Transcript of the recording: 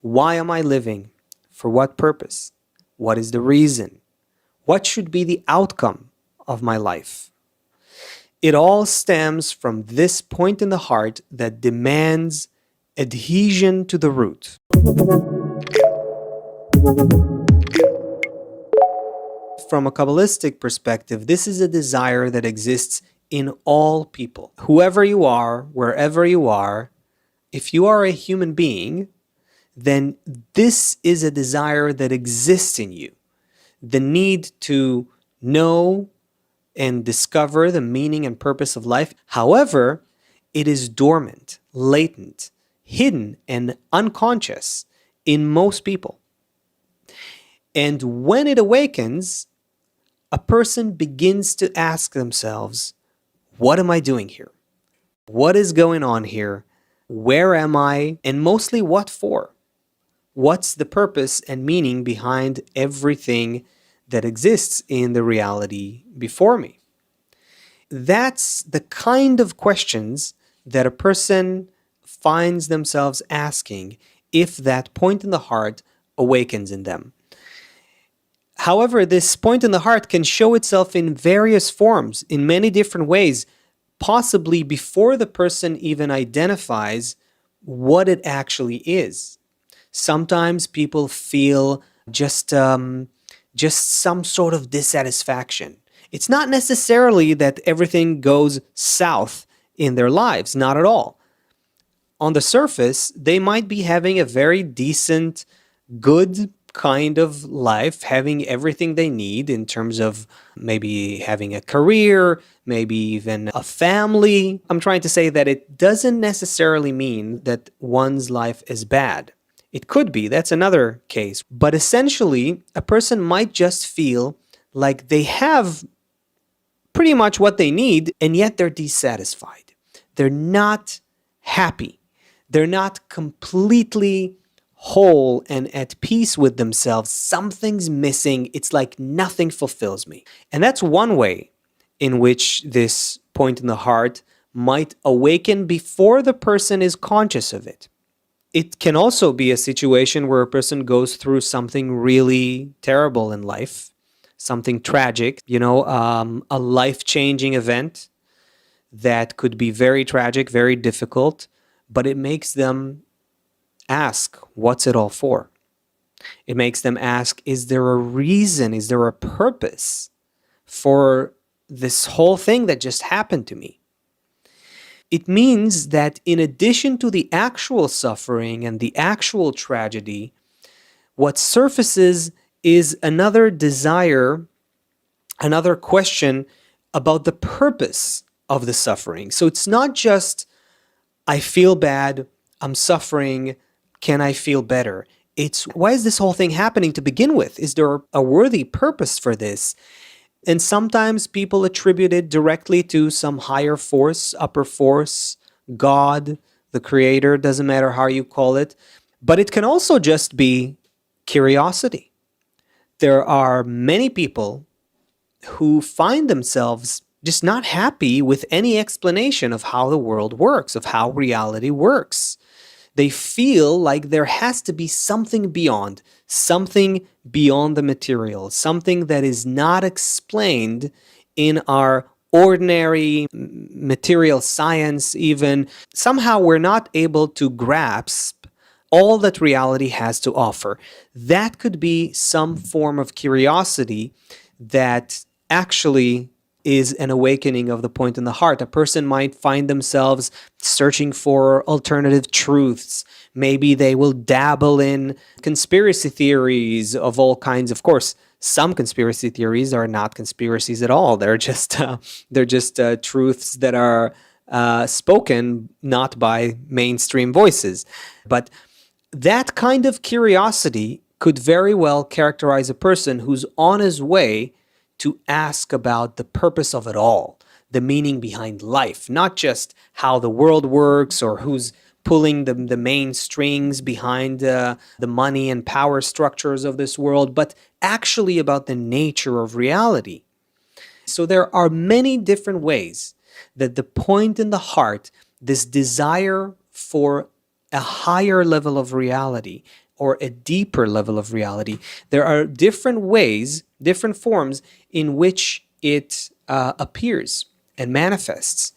Why am I living? For what purpose? What is the reason? What should be the outcome of my life? It all stems from this point in the heart that demands adhesion to the root. From a Kabbalistic perspective, this is a desire that exists in all people. Whoever you are, wherever you are, if you are a human being, then this is a desire that exists in you. The need to know and discover the meaning and purpose of life. However, it is dormant, latent, hidden, and unconscious in most people. And when it awakens, a person begins to ask themselves, what am I doing here? What is going on here? Where am I? And mostly what for? What's the purpose and meaning behind everything that exists in the reality before me? That's the kind of questions that a person finds themselves asking if that point in the heart awakens in them. However, this point in the heart can show itself in various forms, in many different ways, possibly before the person even identifies what it actually is. Sometimes people feel just some sort of dissatisfaction. It's not necessarily that everything goes south in their lives, not at all. On the surface, they might be having a very decent, good kind of life, having everything they need in terms of maybe having a career, maybe even a family. I'm trying to say that it doesn't necessarily mean that one's life is bad. It could be, that's another case. But essentially, a person might just feel like they have pretty much what they need, and yet they're dissatisfied. They're not happy. They're not completely whole and at peace with themselves. Something's missing. It's like nothing fulfills me. And that's one way in which this point in the heart might awaken before the person is conscious of it. It can also be a situation where a person goes through something really terrible in life, something tragic, a life-changing event that could be very tragic, very difficult, but it makes them ask, what's it all for? It makes them ask, is there a reason, is there a purpose for this whole thing that just happened to me? It means that in addition to the actual suffering and the actual tragedy, what surfaces is another desire, another question about the purpose of the suffering. So it's not just, I feel bad, I'm suffering, can I feel better? It's, why is this whole thing happening to begin with? Is there a worthy purpose for this? And sometimes people attribute it directly to some higher force, upper force, God, the creator, doesn't matter how you call it. But it can also just be curiosity. There are many people who find themselves just not happy with any explanation of how the world works, of how reality works. They feel like there has to be something beyond the material, something that is not explained in our ordinary material science even. Somehow we're not able to grasp all that reality has to offer. That could be some form of curiosity that actually is an awakening of the point in the heart. A person might find themselves searching for alternative truths. Maybe they will dabble in conspiracy theories of all kinds. Of course, some conspiracy theories are not conspiracies at all. They're just truths that are spoken not by mainstream voices. But that kind of curiosity could very well characterize a person who's on his way to ask about the purpose of it all, the meaning behind life, not just how the world works or who's pulling the main strings behind the money and power structures of this world, but actually about the nature of reality. So there are many different ways that the point in the heart, this desire for a higher level of reality or a deeper level of reality. There are different ways, different forms in which it appears and manifests.